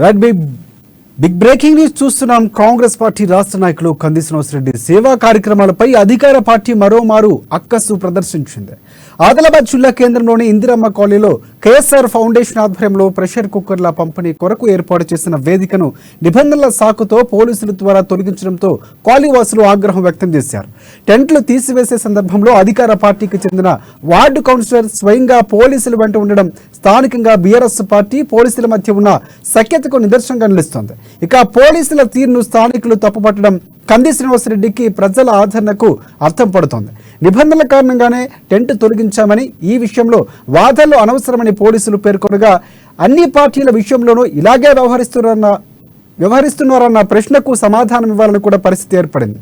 Right big breaking news చూస్తున్నాం. Congress party రాష్ట్ర నాయకులు కంది శ్రీనివాసరెడ్డి సేవా కార్యక్రమాలపై అధికార పార్టీ మరోమారు అక్కసు ప్రదర్శించింది. ఆదిలాబాద్ జిల్లా కేంద్రంలోని ఇందిరమ్మ కాలనీలో కేఎస్ఆర్ ఫౌండేషన్ ఆధ్వర్యంలో ప్రెషర్ కుక్కర్ల పంపిణీ కొరకు ఏర్పాటు చేసిన వేదికను నిబంధనల సాకుతో పోలీసుల ద్వారా తొలగించడంతో కాలనీవాసులు ఆగ్రహం వ్యక్తం చేశారు. టెంట్లు తీసివేసే సందర్భంలో అధికార పార్టీకి చెందిన వార్డు కౌన్సిలర్ స్వయంగా పోలీసుల వెంట ఉండడం స్థానికంగా బీఆర్ఎస్ పార్టీ పోలీసుల మధ్య ఉన్న సఖ్యతకు నిదర్శనంగా నిలుస్తోంది. ఇక పోలీసుల తీరును స్థానికులు తప్పుపట్టడం కంది శ్రీనివాసరెడ్డికి ప్రజల ఆదరణకు అర్థం పడుతోంది. నిబంధనల కారణంగానే టెంట్ తొలగించామని, ఈ విషయంలో వాదనలు అనవసరమని పోలీసులు పేర్కొనగా అన్ని పార్టీల విషయంలోనూ ఇలాగే వ్యవహరిస్తున్నారన్న ప్రశ్నకు సమాధానం ఇవ్వాలని కూడా పరిస్థితి ఏర్పడింది.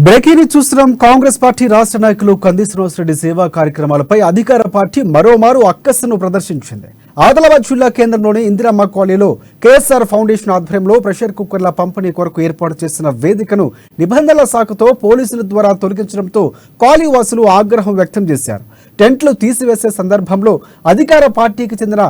బ్రేకింగ్ న్యూస్ చూస్తున్నాం. కాంగ్రెస్ పార్టీ రాష్ట్ర నాయకులు కంది శ్రీనివాసరెడ్డి సేవా కార్యక్రమాలపై అధికార పార్టీ మరోమారు అక్కస్సును ప్రదర్శించింది. ఆదిలాబాద్ జిల్లా కేంద్రంలోని ఇందిరమ్మ కాలనీలో కేఎస్ఆర్ ఫౌండేషన్ ఆధ్వర్యంలో ప్రెషర్ కుక్కర్ల పంపిణీ కొరకు ఏర్పాటు చేసిన వేదికను నిబంధనల సాకుతో పోలీసుల ద్వారా తొలగించడంతో కాలనీవాసులు ఆగ్రహం వ్యక్తం చేశారు. టెంట్లు తీసివేసే సందర్భంలో అధికార పార్టీకి చెందిన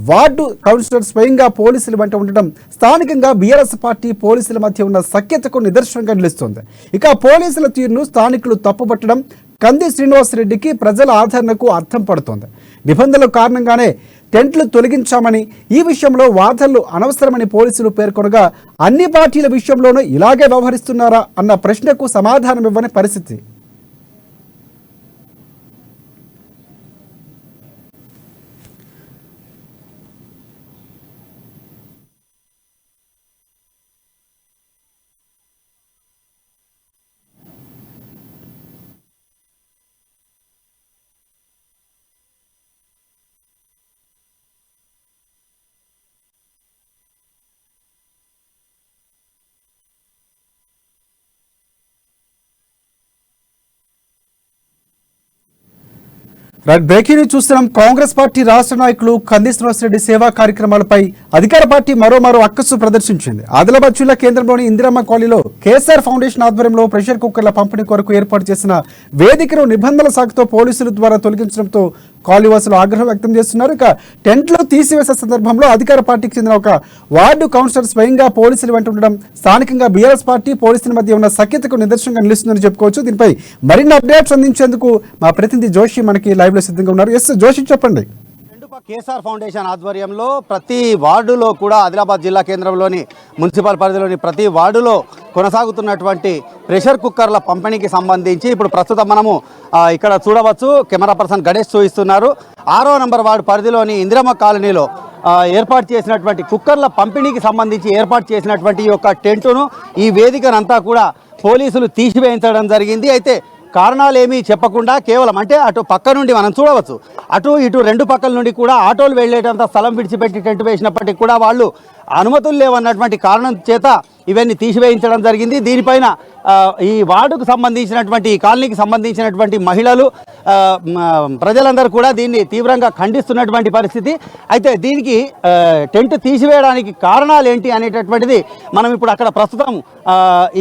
వార్డు కౌన్సిలర్ స్వయంగా పోలీసుల వెంట ఉండడం స్థానికంగా బీఆర్ఎస్ పార్టీ పోలీసుల మధ్య ఉన్న సఖ్యతకు నిదర్శనంగా నిలుస్తోంది. ఇక పోలీసుల తీరును స్థానికులు తప్పుపట్టడం కంది శ్రీనివాసరెడ్డికి ప్రజల ఆదరణకు అర్థం పడుతోంది. నిబంధనల కారణంగానే టెంట్లు తొలగించామని, ఈ విషయంలో వాదనలు అనవసరమని పోలీసులు పేర్కొనగా అన్ని పార్టీల విషయంలోనూ ఇలాగే వ్యవహరిస్తున్నారా అన్న ప్రశ్నకు సమాధానం ఇవ్వని పరిస్థితి. బ్రేకింగ్ న్యూస్ చూస్తున్నాం. కాంగ్రెస్ పార్టీ రాష్ట్ర నాయకులు కంది శ్రీనివాసరెడ్డి సేవా కార్యక్రమాలపై అధికార పార్టీ మరోమారు అక్కసు ప్రదర్శించింది. ఆదిలాబాద్ జిల్లా కేంద్రంలోని ఇందిరమ్మ కాలనీలో కేఎస్ఆర్ ఫౌండేషన్ ఆధ్వర్యంలో ప్రెషర్ కుక్కర్ల పంపిణీ కొరకు ఏర్పాటు చేసిన వేదికను నిబంధనల సాకుతో పోలీసుల ద్వారా తొలగించడంతో కాలనీవాసులు ఆగ్రహం వ్యక్తం చేస్తున్నారు. ఇక టెంట్లు తీసివేసే సందర్భంలో అధికార పార్టీకి చెందిన ఒక వార్డు కౌన్సిలర్ స్వయంగా పోలీసులు వెంట ఉండడం స్థానికంగా బీఆర్ఎస్ పార్టీ పోలీసుల మధ్య ఉన్న సఖ్యతకు నిదర్శనంగా నిలుస్తుందని చెప్పుకోవచ్చు. దీనిపై మరిన్ని అప్డేట్స్ అందించేందుకు మా ప్రతినిధి జోషి మనకి లైవ్ లో సిద్ధంగా ఉన్నారు. ఎస్ జోషి, చెప్పండి. కేఎస్ఆర్ ఫౌండేషన్ ఆధ్వర్యంలో ప్రతి వార్డులో కూడా ఆదిలాబాద్ జిల్లా కేంద్రంలోని మున్సిపల్ పరిధిలోని ప్రతి వార్డులో కొనసాగుతున్నటువంటి ప్రెషర్ కుక్కర్ల పంపిణీకి సంబంధించి ఇప్పుడు ప్రస్తుతం మనము ఇక్కడ చూడవచ్చు. కెమెరా పర్సన్ గణేష్ చూపిస్తున్నారు. 6వ నంబర్ వార్డు పరిధిలోని ఇందిరమ్మ కాలనీలో ఏర్పాటు చేసినటువంటి కుక్కర్ల పంపిణీకి సంబంధించి ఏర్పాటు చేసినటువంటి ఈ యొక్క టెంటును, ఈ వేదికనంతా కూడా పోలీసులు తీసివేయించడం జరిగింది. అయితే కారణాలు ఏమీ చెప్పకుండా కేవలం అంటే అటు పక్క నుండి మనం చూడవచ్చు, అటు ఇటు రెండు పక్కల నుండి కూడా ఆటోలు వెళ్ళేటంత స్థలం విడిచిపెట్టి టెంట్ వేసినప్పటికీ కూడా వాళ్ళు అనుమతులు లేవన్నటువంటి కారణం చేత ఇవన్నీ తీసివేయించడం జరిగింది. దీనిపైన ఈ వార్డుకు సంబంధించినటువంటి ఈ కాలనీకి సంబంధించినటువంటి మహిళలు ప్రజలందరూ కూడా దీన్ని తీవ్రంగా ఖండిస్తున్నటువంటి పరిస్థితి. అయితే దీనికి టెంట్ తీసివేయడానికి కారణాలు ఏంటి అనేటటువంటిది మనం ఇప్పుడు అక్కడ ప్రస్తుతం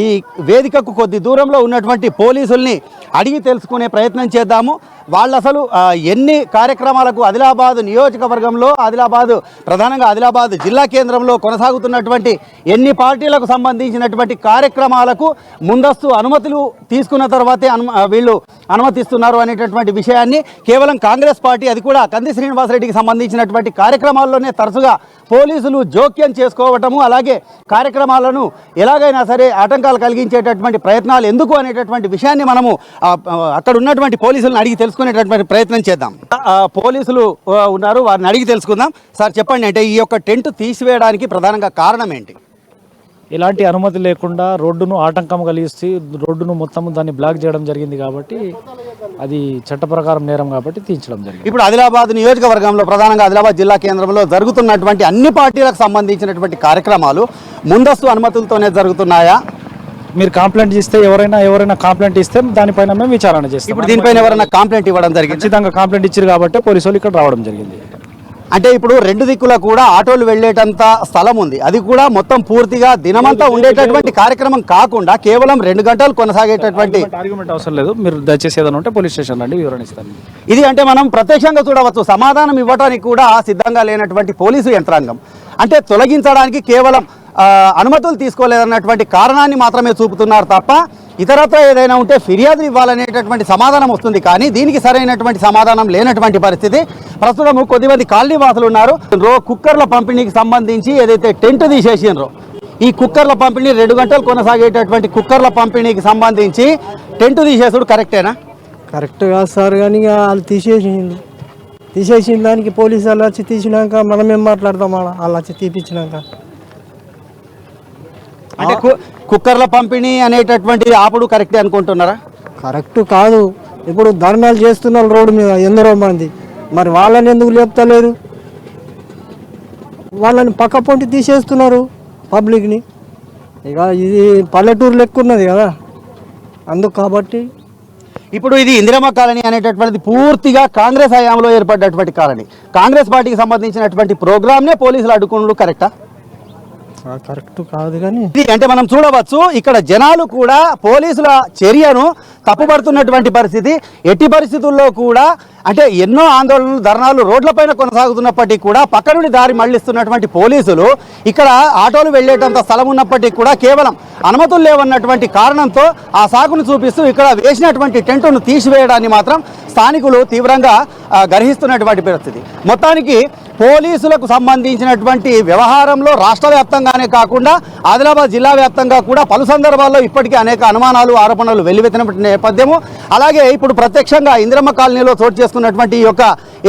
ఈ వేదికకు కొద్ది దూరంలో ఉన్నటువంటి పోలీసుల్ని అడిగి తెలుసుకునే ప్రయత్నం చేద్దాము. వాళ్ళు అసలు ఎన్ని కార్యక్రమాలకు ఆదిలాబాద్ నియోజకవర్గంలో ప్రధానంగా ఆదిలాబాద్ జిల్లా కేంద్రంలో కొనసాగుతున్నటువంటి ఎన్ని పార్టీలకు సంబంధించినటువంటి కార్యక్రమాలకు ముందస్తు అనుమతులు తీసుకున్న తర్వాతే వీళ్ళు అనుమతిస్తున్నారు అనేటటువంటి విషయాన్ని కేవలం కాంగ్రెస్ పార్టీ, అది కూడా కంది శ్రీనివాసరెడ్డికి సంబంధించినటువంటి కార్యక్రమాల్లోనే తరచుగా పోలీసులు జోక్యం చేసుకోవటము, అలాగే కార్యక్రమాలను ఎలాగైనా సరే ఆటంకాలు కలిగించేటటువంటి ప్రయత్నాలు ఎందుకు అనేటటువంటి విషయాన్ని మనము అక్కడ ఉన్నటువంటి పోలీసులను అడిగి తెలుసుకునేటటువంటి ప్రయత్నం చేద్దాం. పోలీసులు ఉన్నారు, వారిని అడిగి తెలుసుకుందాం. సార్ చెప్పండి, అంటే ఈ యొక్క టెంట్ తీసివేయడానికి ప్రధానంగా కారణం ఏంటి? ఎలాంటి అనుమతి లేకుండా రోడ్డును ఆటంకం కలిగిస్తే రోడ్డును మొత్తం దాన్ని బ్లాక్ చేయడం జరిగింది కాబట్టి అది చట్ట ప్రకారం నేరం కాబట్టి తీర్చడం జరిగింది. ఇప్పుడు ఆదిలాబాద్ నియోజకవర్గంలో ప్రధానంగా ఆదిలాబాద్ జిల్లా కేంద్రంలో జరుగుతున్నటువంటి అన్ని పార్టీలకు సంబంధించినటువంటి కార్యక్రమాలు ముందస్తు అనుమతులతోనే జరుగుతున్నాయా? మీరు కంప్లైంట్ ఇస్తే ఎవరైనా కంప్లైంట్ ఇస్తే దానిపైన మేము విచారణ చేస్తాం. ఇప్పుడు దీనిపైన ఎవరైనా కంప్లైంట్ ఇవ్వడం జరిగింది? ఖచ్చితంగా కంప్లైంట్ ఇచ్చారు కాబట్టి పోలీసు వాళ్ళు ఇక్కడ రావడం జరిగింది. అంటే ఇప్పుడు రెండు దిక్కుల కూడా ఆటోలు వెళ్ళేటంత స్థలం ఉంది, అది కూడా మొత్తం పూర్తిగా దినమంతా ఉండేటటువంటి కార్యక్రమం కాకుండా కేవలం 2 గంటలు కొనసాగేటటువంటి ఆర్గ్యుమెంట్ అవసరం లేదు. మీరు దయచేసి ఏదైనా ఉంటే పోలీస్ స్టేషన్ రండి, వివరణ ఇస్తాను. ఇది అంటే మనం ప్రత్యక్షంగా చూడవచ్చు, సమాధానం ఇవ్వడానికి కూడా సిద్ధంగా లేనటువంటి పోలీసు యంత్రాంగం. అంటే తొలగించడానికి కేవలం అనుమతులు తీసుకోలేదన్నటువంటి కారణాన్ని మాత్రమే చూపుతున్నారు తప్ప ఇతరత్ర ఏదైనా ఉంటే ఫిర్యాదు ఇవ్వాలనేటటువంటి సమాధానం వస్తుంది. కానీ దీనికి సరైనటువంటి సమాధానం లేనటువంటి పరిస్థితి. ప్రస్తుతం కొద్దిమంది కాలనీ వాసులు ఉన్నారు. కుక్కర్ల పంపిణీకి సంబంధించి ఏదైతే టెంట్ తీసేసినరో, ఈ కుక్కర్ల పంపిణీ 2 గంటలు కొనసాగేటటువంటి కుక్కర్ల పంపిణీకి సంబంధించి టెంట్ తీసేసుడు కరెక్టేనా? కరెక్ట్ కాదు సార్, కానీ వాళ్ళు తీసేసిన దానికి పోలీసు వాళ్ళు వచ్చి తీసినాక మనం ఏం మాట్లాడతాం? వాళ్ళు వచ్చి తీపిచ్చినాక అంటే కుక్కర్ల పంపిణీ అనేటటువంటిది ఆపుడు కరెక్టే అనుకుంటున్నారా? కరెక్ట్ కాదు. ఇప్పుడు ధర్నాలు చేస్తున్నారు రోడ్డు మీద ఎందరో మంది, మరి వాళ్ళని ఎందుకు లేపుతలేరు? వాళ్ళని పక్క పొంటి తీసేస్తున్నారు పబ్లిక్ని. ఇక ఇది పల్లెటూరు లెక్క ఉన్నది కదా, అందుకు కాబట్టి. ఇప్పుడు ఇది ఇందిరమ్మ కాలనీ అనేటటువంటిది పూర్తిగా కాంగ్రెస్ హయాంలో ఏర్పడ్డటువంటి కాలనీ. కాంగ్రెస్ పార్టీకి సంబంధించినటువంటి ప్రోగ్రామ్నే పోలీసులు అడ్డుకున్నాడు, కరెక్టా? కరెక్ట్ కాదు. కానీ అంటే మనం చూడవచ్చు, ఇక్కడ జనాలు కూడా పోలీసుల చర్యను తప్పుపడుతున్నటువంటి పరిస్థితి. ఎట్టి పరిస్థితుల్లో కూడా అంటే ఎన్నో ఆందోళనలు, ధర్నాలు రోడ్లపైన కొనసాగుతున్నప్పటికీ కూడా పక్క నుండి దారి మళ్లిస్తున్నటువంటి పోలీసులు ఇక్కడ ఆటోలు వెళ్లేటంత స్థలం ఉన్నప్పటికీ కూడా కేవలం అనుమతులు లేవన్నటువంటి కారణంతో ఆ సాకును చూపిస్తూ ఇక్కడ వేసినటువంటి టెంటును తీసివేయడాన్ని మాత్రం స్థానికులు తీవ్రంగా గర్హిస్తున్నటువంటి పరిస్థితి. మొత్తానికి పోలీసులకు సంబంధించినటువంటి వ్యవహారంలో రాష్ట్ర వ్యాప్తంగానే కాకుండా ఆదిలాబాద్ జిల్లా వ్యాప్తంగా కూడా పలు సందర్భాల్లో ఇప్పటికీ అనేక అనుమానాలు, ఆరోపణలు వెల్లువెత్తిన నేపథ్యము. అలాగే ఇప్పుడు ప్రత్యక్షంగా ఇందిరమ్మ కాలనీలో చోటు చేసుకున్నటువంటి ఈ యొక్క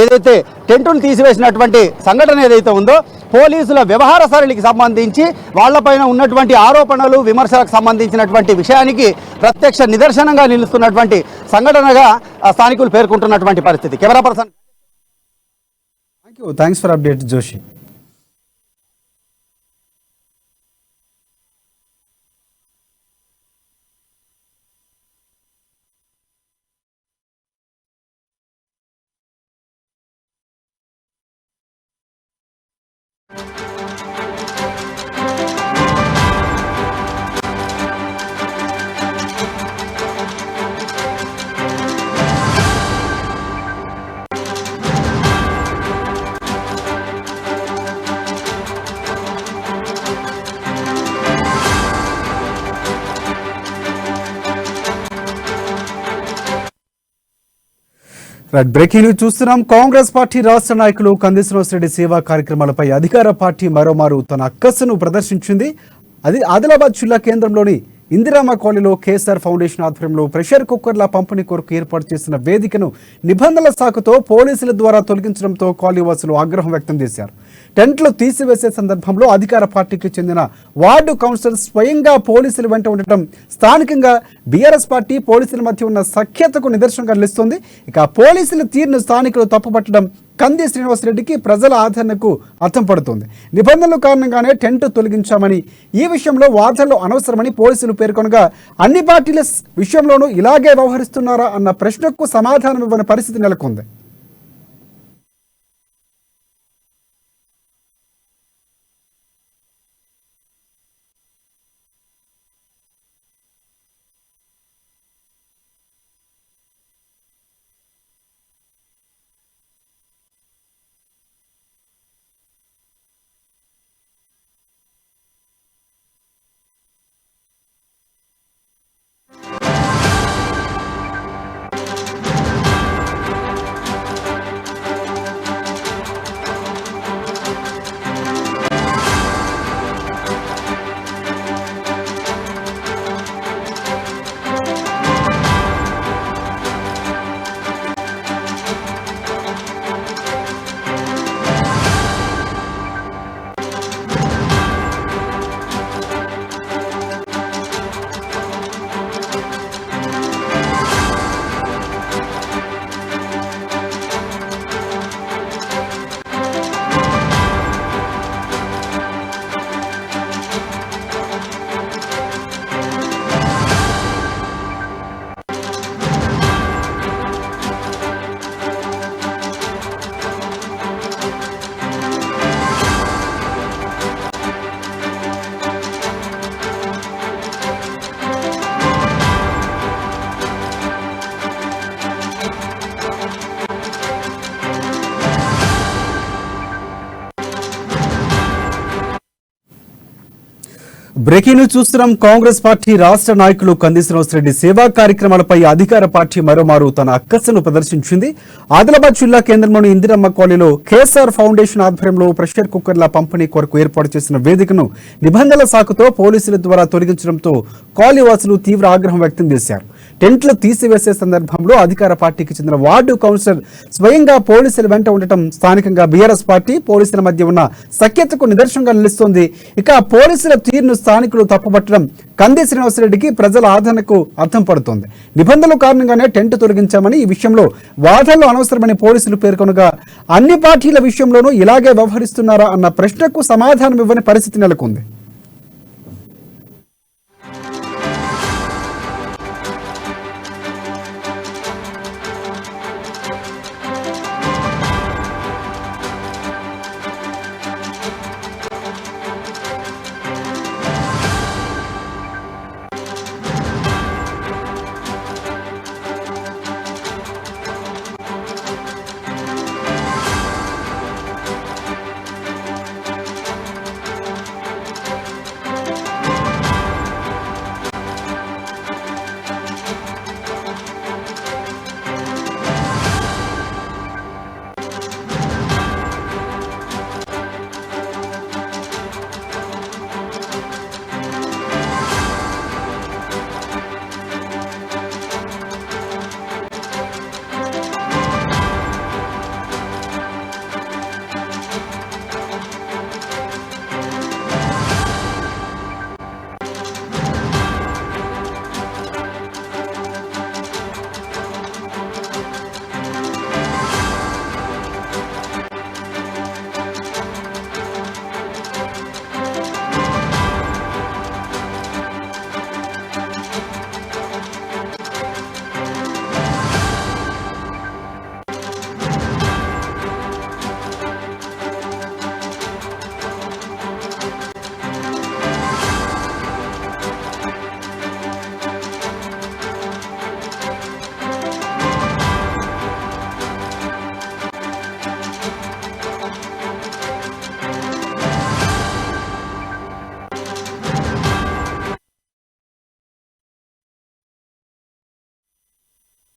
ఏదైతే టెంటును తీసివేసినటువంటి సంఘటన ఏదైతే ఉందో, పోలీసుల వ్యవహార సరళికి సంబంధించి వాళ్లపైన ఉన్నటువంటి ఆరోపణలు, విమర్శలకు సంబంధించినటువంటి విషయానికి ప్రత్యక్ష నిదర్శనంగా నిలుస్తున్నటువంటి సంఘటనగా స్థానికులు పేర్కొంటున్నటువంటి పరిస్థితి. Camera person thanks for update Joshi. Breaking news చూస్తున్నాం. కాంగ్రెస్ పార్టీ రాష్ట్ర నాయకులు కంది శ్రీనివాసరెడ్డి సేవా కార్యక్రమాలపై అధికార పార్టీ మరోమారు తన అక్కస్సును ప్రదర్శించింది. అది ఆదిలాబాద్ జిల్లా కేంద్రంలోని ఇందిరామ కాలనీలో కేఎస్ఆర్ ఫౌండేషన్ ఆధ్వర్యంలో ప్రెషర్ కుక్కర్ల పంపిణీ కొరకు ఏర్పాటు చేసిన వేదికను నిబంధనల సాకుతో పోలీసుల ద్వారా తొలగించడంతో కాలనీవాసులు ఆగ్రహం వ్యక్తం చేశారు. టెంట్లు తీసివేసే సందర్భంలో అధికార పార్టీకి చెందిన వార్డు కౌన్సిలర్ స్వయంగా పోలీసుల వెంట ఉండటం స్థానికంగా బీఆర్ఎస్ పార్టీ పోలీసుల మధ్య ఉన్న సఖ్యతకు నిదర్శనంగా నిలుస్తోంది. ఇక పోలీసుల తీరును స్థానికులు తప్పుపట్టడం కంది శ్రీనివాసరెడ్డికి ప్రజల ఆదరణకు అర్థం పడుతోంది. నిబంధనల కారణంగానే టెంట్ తొలగించామని, ఈ విషయంలో వాదనలు అనవసరమని పోలీసులు పేర్కొనగా అన్ని పార్టీల విషయంలోనూ ఇలాగే వ్యవహరిస్తున్నారా అన్న ప్రశ్నకు సమాధానం ఇవ్వని పరిస్థితి నెలకొంది. బ్రేకింగ్ న్యూస్ చూస్తున్నాం. కాంగ్రెస్ పార్టీ రాష్ట్ర నాయకులు కంది శ్రీనివాసరెడ్డి సేవా కార్యక్రమాలపై అధికార పార్టీ మరోమారు తన అక్కస్సును ప్రదర్శించింది. ఆదిలాబాద్ జిల్లా కేంద్రంలోని ఇందిరమ్మ కాలనీలో కేఎస్ఆర్ ఫౌండేషన్ ఆధ్వర్యంలో ప్రెషర్ కుక్కర్ల పంపిణీ కొరకు ఏర్పాటు చేసిన వేదికను నిబంధనల సాకుతో పోలీసుల ద్వారా తొలగించడంతో కాలనీవాసులు తీవ్ర ఆగ్రహం వ్యక్తం చేశారు. టెంట్లు తీసివేసే సందర్భంలో అధికార పార్టీకి చెందిన వార్డు కౌన్సిలర్ స్వయంగా పోలీసుల వెంట ఉండటం స్థానికంగా బీఆర్ఎస్ పార్టీ పోలీసుల మధ్య ఉన్న సఖ్యతకు నిదర్శనంగా నిలుస్తోంది. ఇక పోలీసుల తీరును స్థానికులు తప్పుపట్టడం కంది శ్రీనివాసరెడ్డికి ప్రజల ఆదరణకు అర్థం పడుతోంది. నిబంధనల కారణంగానే టెంట్ తొలగించామని, ఈ విషయంలో వాదనలు అనవసరమని పోలీసులు పేర్కొనగా అన్ని పార్టీల విషయంలోనూ ఇలాగే వ్యవహరిస్తున్నారా అన్న ప్రశ్నకు సమాధానం ఇవ్వని పరిస్థితి నెలకొంది.